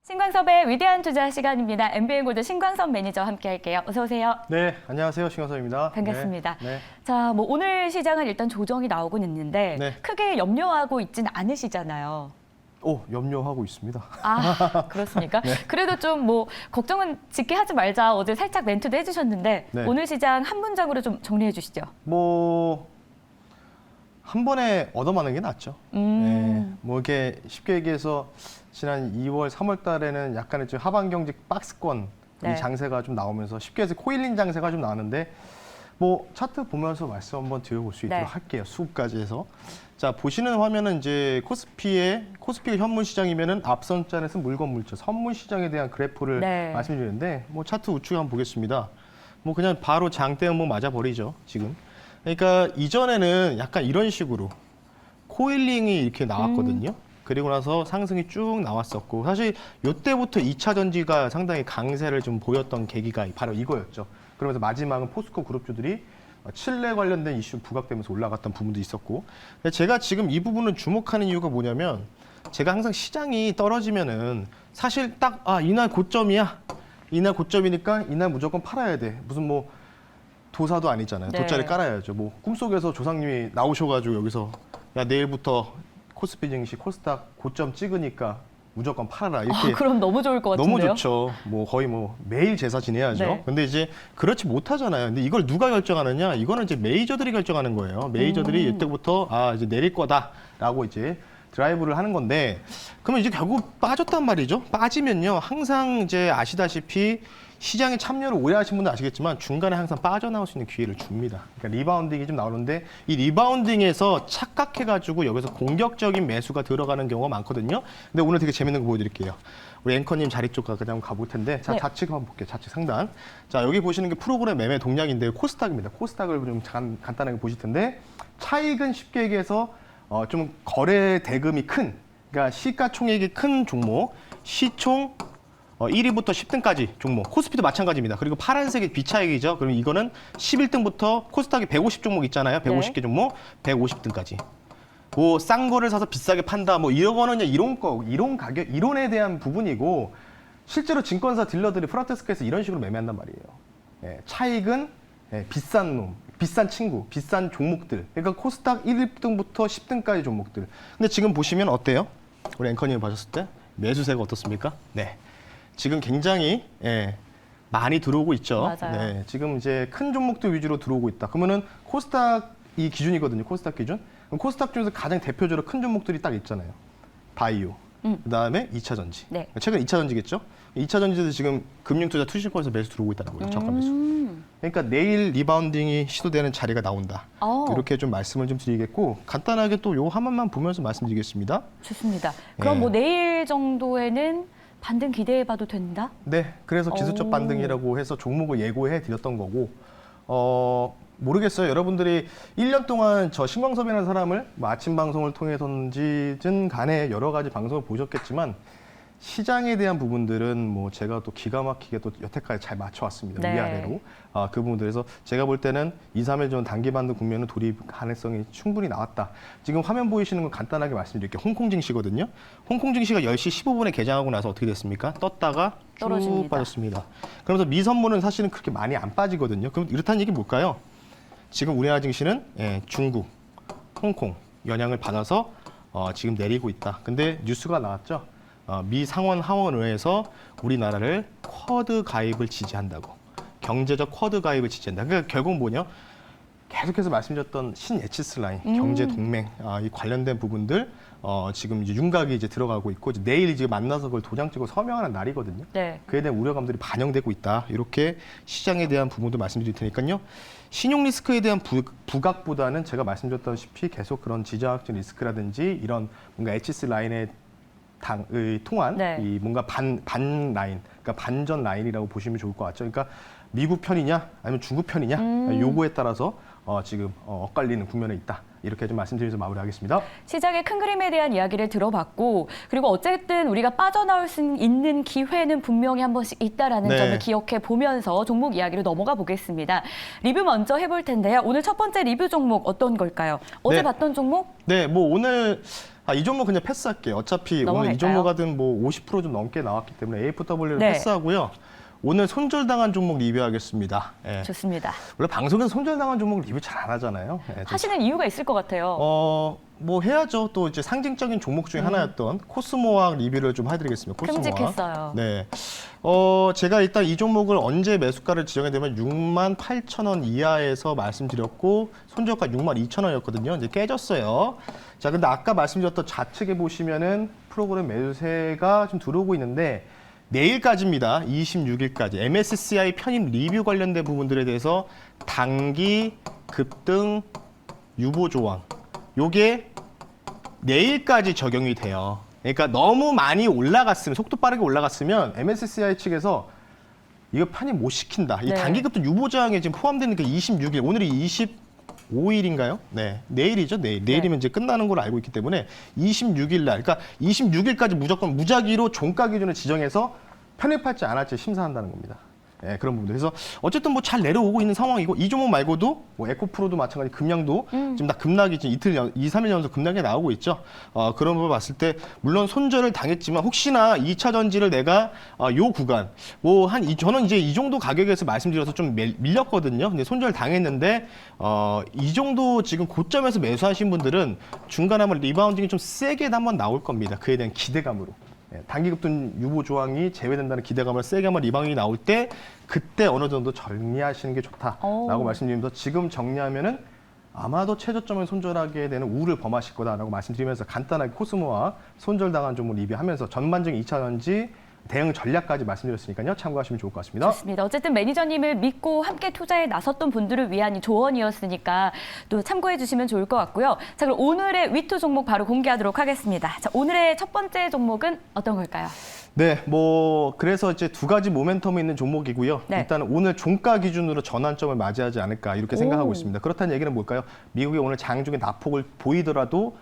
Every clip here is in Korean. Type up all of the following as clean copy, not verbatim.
신광섭의 위대한 투자 시간입니다. MBN골드 신광섭 매니저와 함께할게요. 어서 오세요. 네, 안녕하세요. 신광섭입니다. 반갑습니다. 네. 자, 오늘 시장은 일단 조정이 나오곤 있는데 네. 크게 염려하고 있진 않으시잖아요. 염려하고 있습니다. 아, 그렇습니까? 네. 그래도 좀 걱정은 짙게 하지 말자. 어제 살짝 멘트도 해주셨는데 네. 오늘 시장 한 문장으로 좀 정리해 주시죠. 한 번에 얻어맞는 게 낫죠. 네, 이게 쉽게 얘기해서 지난 2월, 3월 달에는 약간의 좀 하반 경직 박스권 네. 이 장세가 좀 나오면서 쉽게 해서 코일링 장세가 좀 나왔는데 차트 보면서 말씀 한번 드려볼 수 있도록 네. 할게요. 수급까지 해서. 자, 보시는 화면은 이제 코스피가 현물 시장이면은 앞선 잔에서 물건 물질 선물 시장에 대한 그래프를 네. 말씀드리는데 차트 우측 한번 보겠습니다. 그냥 바로 장대 한번 맞아버리죠, 지금. 그러니까 이전에는 약간 이런 식으로 코일링이 이렇게 나왔거든요. 그리고 나서 상승이 쭉 나왔었고 사실 이때부터 2차 전지가 상당히 강세를 좀 보였던 계기가 바로 이거였죠. 그러면서 마지막은 포스코 그룹주들이 칠레 관련된 이슈 부각되면서 올라갔던 부분도 있었고 근데 제가 지금 이 부분을 주목하는 이유가 뭐냐면 제가 항상 시장이 떨어지면은 사실 딱 이날 고점이야. 이날 고점이니까 이날 무조건 팔아야 돼. 무슨 도사도 아니잖아요. 네. 돗자리 깔아야죠. 꿈속에서 조상님이 나오셔가지고 여기서 야 내일부터 코스피 증시 코스닥 고점 찍으니까 무조건 팔아라 이렇게. 그럼 너무 좋을 것 같은데요? 너무 좋죠. 거의 매일 제사 지내야죠. 네. 근데 이제 그렇지 못하잖아요. 근데 이걸 누가 결정하느냐? 이거는 이제 메이저들이 결정하는 거예요. 메이저들이 이때부터 이제 내릴 거다라고 이제 드라이브를 하는 건데 그러면 이제 결국 빠졌단 말이죠. 빠지면요. 항상 이제 아시다시피 시장에 참여를 오래 하신 분들 아시겠지만 중간에 항상 빠져나올 수 있는 기회를 줍니다. 그러니까 리바운딩이 좀 나오는데 이 리바운딩에서 착각해가지고 여기서 공격적인 매수가 들어가는 경우가 많거든요. 근데 오늘 되게 재밌는 거 보여드릴게요. 우리 앵커님 자리 쪽 그냥 가볼 텐데 자, 네. 좌측 한번 볼게요. 좌측 상단. 자, 여기 보시는 게 프로그램 매매 동향인데 코스닥입니다. 코스닥을 좀 간단하게 보실 텐데 차익은 쉽게 얘기해서 좀 거래 대금이 큰, 그러니까 시가총액이 큰 종목, 시총 1위부터 10등까지 종목, 코스피도 마찬가지입니다. 그리고 파란색이 비차익이죠. 그럼 이거는 11등부터 코스닥이 150 종목 있잖아요. 150개 종목, 150등까지. 싼 거를 사서 비싸게 판다. 이런 거는 이론 가격, 이론에 대한 부분이고 실제로 증권사 딜러들이 프론트데스크에서 이런 식으로 매매한단 말이에요. 차익은 비싼 놈, 비싼 친구, 비싼 종목들. 그러니까 코스닥 1등부터 10등까지 종목들. 근데 지금 보시면 어때요? 우리 앵커님 보셨을 때 매수세가 어떻습니까? 네. 지금 굉장히 많이 들어오고 있죠. 맞아요. 네, 지금 이제 큰 종목들 위주로 들어오고 있다. 그러면은 코스닥이 기준이거든요. 코스닥 기준. 그럼 코스닥 중에서 가장 대표적으로 큰 종목들이 딱 있잖아요. 바이오. 그다음에 2차 전지. 네. 최근 2차 전지겠죠. 2차 전지도 지금 금융투자 투신권에서 매수 들어오고 있다는 거예요. 저가 매수. 그러니까 내일 리바운딩이 시도되는 자리가 나온다. 이렇게 좀 말씀을 좀 드리겠고 간단하게 또 요 화면만 보면서 말씀드리겠습니다. 좋습니다. 그럼 내일 정도에는 반등 기대해봐도 된다? 네, 그래서 기술적 반등이라고 해서 종목을 예고해 드렸던 거고 모르겠어요. 여러분들이 1년 동안 저 신광섭이라는 사람을 아침 방송을 통해서든지든 간에 여러 가지 방송을 보셨겠지만 시장에 대한 부분들은 제가 또 기가 막히게 또 여태까지 잘 맞춰왔습니다. 네. 위아래로. 그 부분들에서 제가 볼 때는 2, 3일 전 단기 반등 국면은 돌입 가능성이 충분히 나왔다. 지금 화면 보이시는 건 간단하게 말씀드릴게요. 홍콩 증시거든요. 홍콩 증시가 10시 15분에 개장하고 나서 어떻게 됐습니까? 떴다가 쭉 떨어집니다. 빠졌습니다. 그러면서 미선물은 사실은 그렇게 많이 안 빠지거든요. 그럼 이렇다는 얘기는 뭘까요? 지금 우리나라 증시는 중국, 홍콩 영향을 받아서 지금 내리고 있다. 근데 뉴스가 나왔죠. 미 상원 하원의회에서 우리나라를 쿼드 가입을 지지한다고. 경제적 쿼드 가입을 지지한다. 그러니까 결국 뭐냐? 계속해서 말씀드렸던 신예치스 라인, 경제 동맹, 이 관련된 부분들 지금 이제 윤곽이 이제 들어가고 있고 이제 내일 이제 만나서 그걸 도장 찍고 서명하는 날이거든요. 네. 그에 대한 우려감들이 반영되고 있다. 이렇게 시장에 대한 부분도 말씀드릴 테니까요. 신용 리스크에 대한 부각보다는 제가 말씀드렸다시피 계속 그런 지정학적 리스크라든지 이런 뭔가 HC 라인의 통한 네. 이 뭔가 반 라인, 그러니까 반전 라인이라고 보시면 좋을 것 같죠. 그러니까 미국 편이냐 아니면 중국 편이냐 요거에 따라서 지금 엇갈리는 국면에 있다. 이렇게 좀 말씀드리면서 마무리하겠습니다. 시장의 큰 그림에 대한 이야기를 들어봤고 그리고 어쨌든 우리가 빠져나올 수 있는 기회는 분명히 한 번씩 있다라는 네. 점을 기억해 보면서 종목 이야기로 넘어가 보겠습니다. 리뷰 먼저 해볼 텐데요. 오늘 첫 번째 리뷰 종목 어떤 걸까요? 어제 네. 봤던 종목? 네, 뭐 오늘 이 종목 그냥 패스할게요. 어차피 오늘 넘어갈까요? 이 종목 하든 뭐 50% 좀 넘게 나왔기 때문에 AFW를 네. 패스하고요. 오늘 손절당한 종목 리뷰하겠습니다. 예. 좋습니다. 원래 방송에서 손절당한 종목 리뷰 잘 안 하잖아요. 예, 좀 하시는 이유가 있을 것 같아요. 뭐 해야죠. 또 이제 상징적인 종목 중에 하나였던 코스모학 리뷰를 좀 해드리겠습니다. 코스모학. 끔찍했어요. 네. 제가 일단 이 종목을 언제 매수가를 지정해 되면 68,000원 이하에서 말씀드렸고 손절가 62,000원이었거든요. 이제 깨졌어요. 자, 근데 아까 말씀드렸던 좌측에 보시면은 프로그램 매수세가 좀 들어오고 있는데 내일까지입니다. 26일까지 MSCI 편입 리뷰 관련된 부분들에 대해서 단기 급등 유보 조항 요게 내일까지 적용이 돼요. 그러니까 너무 많이 올라갔으면 속도 빠르게 올라갔으면 MSCI 측에서 이거 편입 못 시킨다. 이 네. 단기 급등 유보 조항에 지금 포함되는 게 26일 오늘이 25일인가요? 네, 내일이죠. 내일이면 이제 끝나는 걸로 알고 있기 때문에 26일 날, 그러니까 26일까지 무조건 무작위로 종가 기준을 지정해서 편입할지 안 할지 심사한다는 겁니다. 네, 그런 부분들. 그래서 어쨌든 뭐 잘 내려오고 있는 상황이고 이 종목 말고도 뭐 에코프로도 마찬가지 금량도 지금 다 급락이 지금 2, 3일 연속 급락이 나오고 있죠. 그런 부분 봤을 때 물론 손절을 당했지만 혹시나 2차 전지를 내가 요 구간 뭐 저는 이제 이 정도 가격에서 말씀드려서 좀 밀렸거든요. 근데 손절 당했는데 이 정도 지금 고점에서 매수하신 분들은 중간에 한번 리바운딩이 좀 세게 한번 나올 겁니다. 그에 대한 기대감으로. 단기 급등 유보 조항이 제외된다는 기대감을 세게 한번 리바운딩이 나올 때 그때 어느 정도 정리하시는 게 좋다라고 말씀드리면서 지금 정리하면은 아마도 최저점을 손절하게 되는 우를 범하실 거다라고 말씀드리면서 간단하게 코스모와 손절당한 종목 리뷰하면서 전반적인 2차 전지 대응 전략까지 말씀드렸으니까요. 참고하시면 좋을 것 같습니다. 좋습니다. 어쨌든 매니저님을 믿고 함께 투자에 나섰던 분들을 위한 조언이었으니까 또 참고해 주시면 좋을 것 같고요. 자, 그럼 오늘의 위투 종목 바로 공개하도록 하겠습니다. 자, 오늘의 첫 번째 종목은 어떤 걸까요? 네, 그래서 이제 두 가지 모멘텀이 있는 종목이고요. 네. 일단 오늘 종가 기준으로 전환점을 맞이하지 않을까 이렇게 생각하고 있습니다. 그렇다는 얘기는 뭘까요? 미국이 오늘 장중에 낙폭을 보이더라도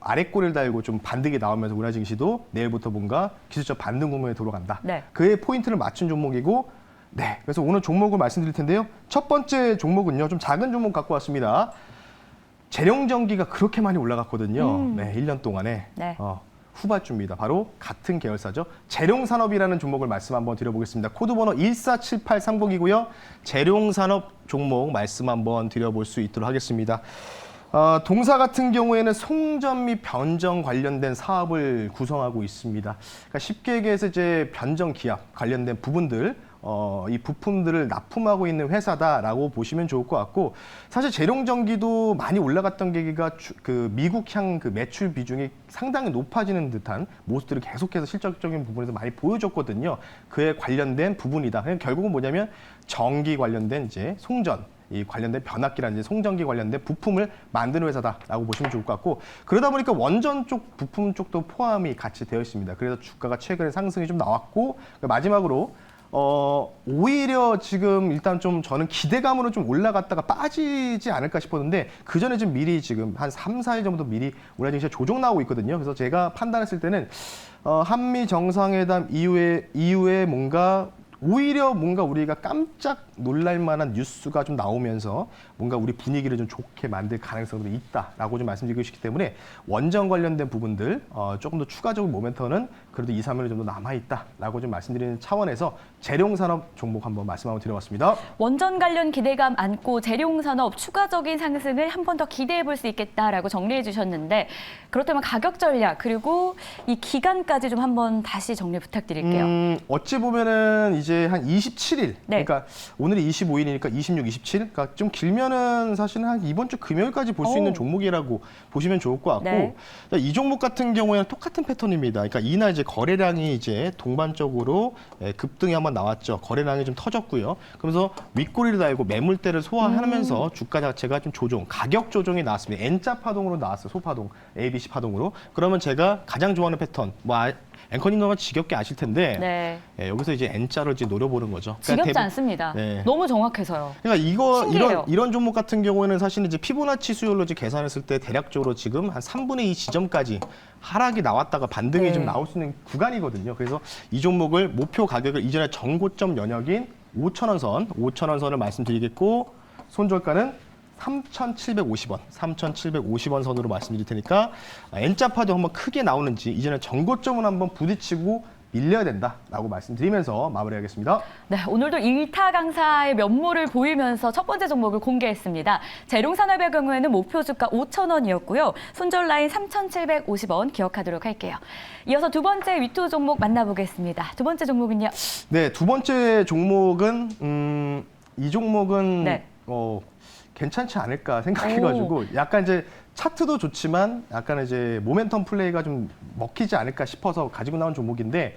아래 꼬리를 달고 좀 반등이 나오면서 우리 증시도 내일부터 뭔가 기술적 반등 국면에 들어간다. 네. 그의 포인트를 맞춘 종목이고, 네. 그래서 오늘 종목을 말씀드릴 텐데요. 첫 번째 종목은요, 좀 작은 종목 갖고 왔습니다. 재룡전기가 그렇게 많이 올라갔거든요. 네, 1년 동안에. 네. 후발주입니다. 바로 같은 계열사죠. 재룡산업이라는 종목을 말씀 한번 드려보겠습니다. 코드번호 147830이고요. 재룡산업 종목 말씀 한번 드려볼 수 있도록 하겠습니다. 동사 같은 경우에는 송전 및 변정 관련된 사업을 구성하고 있습니다. 그러니까 쉽게 얘기해서 이제 변정 기압 관련된 부분들, 이 부품들을 납품하고 있는 회사다라고 보시면 좋을 것 같고, 사실 재룡전기도 많이 올라갔던 계기가 그 미국향 그 매출 비중이 상당히 높아지는 듯한 모습들을 계속해서 실적적인 부분에서 많이 보여줬거든요. 그에 관련된 부분이다. 그냥 결국은 뭐냐면 전기 관련된 이제 송전, 이 관련된 변압기라든지 송전기 관련된 부품을 만드는 회사다라고 보시면 좋을 것 같고, 그러다 보니까 원전 쪽 부품 쪽도 포함이 같이 되어 있습니다. 그래서 주가가 최근에 상승이 좀 나왔고, 마지막으로 오히려 지금 일단 좀 저는 기대감으로 좀 올라갔다가 빠지지 않을까 싶었는데 그 전에 좀 미리 지금 한 3, 4일 정도 미리 우리 증시에 조정 나오고 있거든요. 그래서 제가 판단했을 때는 한미 정상회담 이후에 오히려 뭔가 우리가 깜짝 놀랄 만한 뉴스가 좀 나오면서 뭔가 우리 분위기를 좀 좋게 만들 가능성도 있다라고 좀 말씀드리고 싶기 때문에 원전 관련된 부분들 조금 더 추가적인 모멘텀은 그래도 2, 3일 정도 남아있다라고 좀 말씀드리는 차원에서 재룡산업 종목 한번 말씀 한번 드려봤습니다. 원전 관련 기대감 안고 재룡산업 추가적인 상승을 한 번 더 기대해 볼 수 있겠다라고 정리해 주셨는데 그렇다면 가격 전략 그리고 이 기간까지 좀 한번 다시 정리 부탁드릴게요. 어찌 보면은 이제 한 27일, 네. 그러니까 오늘이 25일이니까 26, 27, 그러니까 좀 길면은 사실은 한 이번 주 금요일까지 볼 수 있는 종목이라고 보시면 좋을 것 같고, 네. 이 종목 같은 경우에는 똑같은 패턴입니다. 그러니까 이날 이제 거래량이 이제 동반적으로 급등이 한번 나왔죠. 거래량이 좀 터졌고요. 그러면서 윗꼬리를 달고 매물대를 소화하면서 주가 자체가 좀 가격 조정이 나왔습니다. N자 파동으로 나왔어요. 소파동, ABC 파동으로. 그러면 제가 가장 좋아하는 패턴, 앵커님도 아마 지겹게 아실 텐데 네. 예, 여기서 이제 N자를 이제 노려보는 거죠. 지겹지 않습니다. 네. 너무 정확해서요. 그러니까 신기해요. 이런 종목 같은 경우에는 사실 이제 피보나치 수율로 이제 계산했을 때 대략적으로 지금 한 3분의 2 지점까지 하락이 나왔다가 반등이 네. 좀 나올 수 있는 구간이거든요. 그래서 이 종목을 목표 가격을 이전에 전고점 연역인 5,000원 선을 말씀드리겠고 손절가는 3,750원, 3,750원 선으로 말씀드릴 테니까 N자파도 한번 크게 나오는지 이전에 전고점을 한번 부딪히고 밀려야 된다라고 말씀드리면서 마무리하겠습니다. 네, 오늘도 일타 강사의 면모를 보이면서 첫 번째 종목을 공개했습니다. 재룡산업의 경우에는 목표 주가 5,000원이었고요. 손절 라인 3,750원 기억하도록 할게요. 이어서 두 번째 위투 종목 만나보겠습니다. 두 번째 종목은요? 네, 두 번째 종목은 이 종목은 네. 괜찮지 않을까 생각해가지고 약간 이제 차트도 좋지만 약간 이제 모멘텀 플레이가 좀 먹히지 않을까 싶어서 가지고 나온 종목인데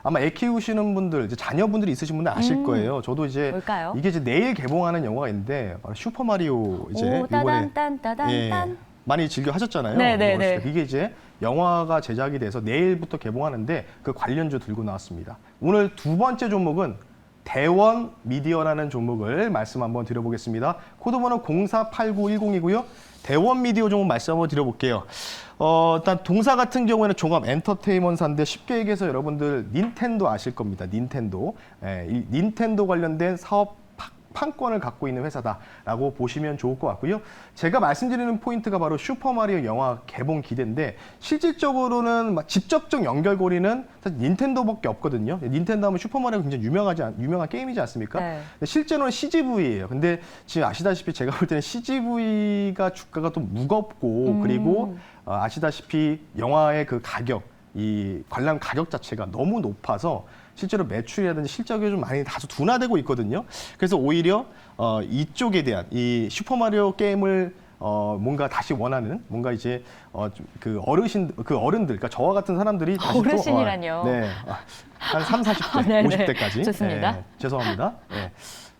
아마 애 키우시는 분들, 이제 자녀분들이 있으신 분들 아실 거예요. 저도 이제 뭘까요? 이게 이제 내일 개봉하는 영화가 있는데 바로 슈퍼 마리오 이제 오, 이번에 따단. 많이 즐겨 하셨잖아요. 네네네. 어렸을 때. 이게 이제 영화가 제작이 돼서 내일부터 개봉하는데 그 관련주 들고 나왔습니다. 오늘 두 번째 종목은 대원 미디어라는 종목을 말씀 한번 드려보겠습니다. 코드번호 048910이고요. 대원 미디어 종목 말씀 한번 드려볼게요. 일단 동사 같은 경우에는 종합 엔터테인먼트사인데 쉽게 얘기해서 여러분들 닌텐도 아실 겁니다. 닌텐도. 이 닌텐도 관련된 사업 판권을 갖고 있는 회사다라고 보시면 좋을 것 같고요. 제가 말씀드리는 포인트가 바로 슈퍼마리오 영화 개봉 기대인데 실질적으로는 직접적 연결고리는 사실 닌텐도밖에 없거든요. 닌텐도 하면 슈퍼마리오가 굉장히 유명한 게임이지 않습니까? 네. 근데 실제로는 CGV예요. 근데 지금 아시다시피 제가 볼 때는 CGV가 주가가 또 무겁고 그리고 아시다시피 영화의 그 가격, 이 관람 가격 자체가 너무 높아서 실제로 매출이라든지 실적이 좀 많이 다소 둔화되고 있거든요. 그래서 오히려 이쪽에 대한 이 슈퍼마리오 게임을 뭔가 다시 원하는 뭔가 이제 그 어른들, 그러니까 저와 같은 사람들이 다시 어르신이라뇨. 네, 한 3, 40대, 네네. 50대까지. 좋습니다. 죄송합니다.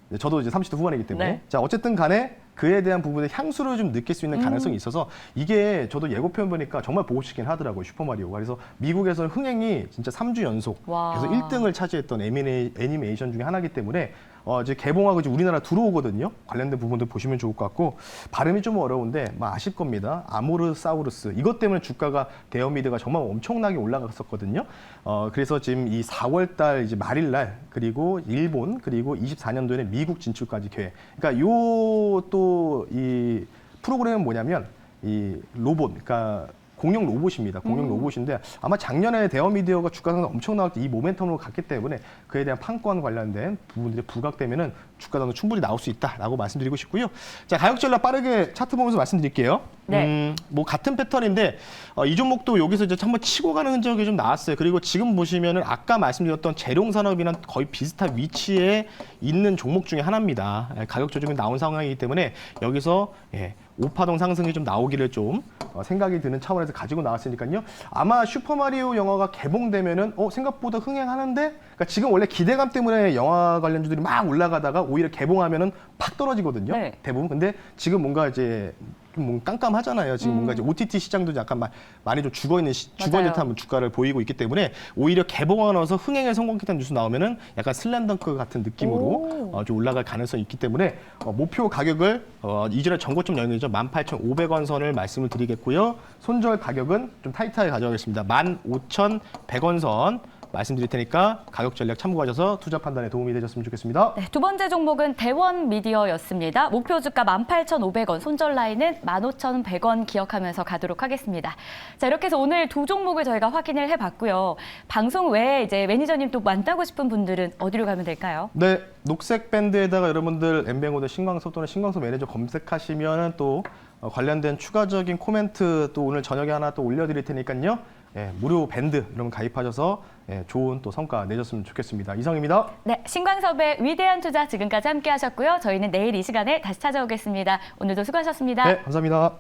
네, 저도 이제 30대 후반이기 때문에. 네. 자, 어쨌든 간에 그에 대한 부분에 향수를 좀 느낄 수 있는 가능성이 있어서 이게 저도 예고편 보니까 정말 보고 싶긴 하더라고요, 슈퍼마리오가. 그래서 미국에서는 흥행이 진짜 3주 연속 와. 계속 1등을 차지했던 애니메이션 중에 하나이기 때문에 이제 개봉하고 이제 우리나라 들어오거든요. 관련된 부분들 보시면 좋을 것 같고 발음이 좀 어려운데 아실 겁니다. 아모르사우루스 이것 때문에 주가가 대형미드가 정말 엄청나게 올라갔었거든요. 그래서 지금 이 4월달 이제 말일날 그리고 일본 그리고 24년도에는 미국 진출까지 계획. 그러니까 요 또 이 프로그램은 뭐냐면 이 로봇, 그러니까 공룡 로봇입니다. 공룡 로봇인데 아마 작년에 대형미디어가 주가 상승 엄청 나올 때 이 모멘텀으로 갔기 때문에 그에 대한 판권 관련된 부분들이 부각되면은 주가 상승 충분히 나올 수 있다라고 말씀드리고 싶고요. 자, 가격 전략 빠르게 차트 보면서 말씀드릴게요. 네. 뭐 같은 패턴인데 이 종목도 여기서 이제 한번 치고 가는 흔적이 좀 나왔어요. 그리고 지금 보시면은 아까 말씀드렸던 재룡산업이랑 거의 비슷한 위치에 있는 종목 중에 하나입니다. 가격 조정이 나온 상황이기 때문에 여기서 오파동 상승이 좀 나오기를 좀 생각이 드는 차원에서 가지고 나왔으니까요. 아마 슈퍼마리오 영화가 개봉되면은 생각보다 흥행하는데, 그러니까 지금 원래 기대감 때문에 영화 관련주들이 막 올라가다가 오히려 개봉하면은 팍 떨어지거든요. 네. 대부분. 근데 지금 뭔가 이제 좀 깜깜하잖아요. 지금 뭔가 이제 OTT 시장도 약간 많이 좀 죽어있는 듯한 주가를 보이고 있기 때문에 오히려 개봉하고 나서 흥행에 성공했다는 뉴스 나오면은 약간 슬램덩크 같은 느낌으로 좀 올라갈 가능성이 있기 때문에 목표 가격을 이전에 전고점 연이죠 18,500원 선을 말씀을 드리겠고요. 손절 가격은 좀 타이트하게 가져가겠습니다. 15,100원 선 말씀드릴 테니까 가격 전략 참고하셔서 투자 판단에 도움이 되셨으면 좋겠습니다. 네, 두 번째 종목은 대원 미디어였습니다. 목표 주가 18,500원, 손절 라인은 15,100원 기억하면서 가도록 하겠습니다. 자, 이렇게 해서 오늘 두 종목을 저희가 확인을 해봤고요. 방송 외에 이제 매니저님 또 만나고 싶은 분들은 어디로 가면 될까요? 네, 녹색 밴드에다가 여러분들 엠뱅오더 신광소 또는 신광소 매니저 검색하시면 또 관련된 추가적인 코멘트 또 오늘 저녁에 하나 또 올려드릴 테니까요. 무료 밴드 여러분 가입하셔서 좋은 또 성과 내셨으면 좋겠습니다. 이상입니다. 네, 신광섭의 위대한 투자 지금까지 함께 하셨고요. 저희는 내일 이 시간에 다시 찾아오겠습니다. 오늘도 수고하셨습니다. 네, 감사합니다.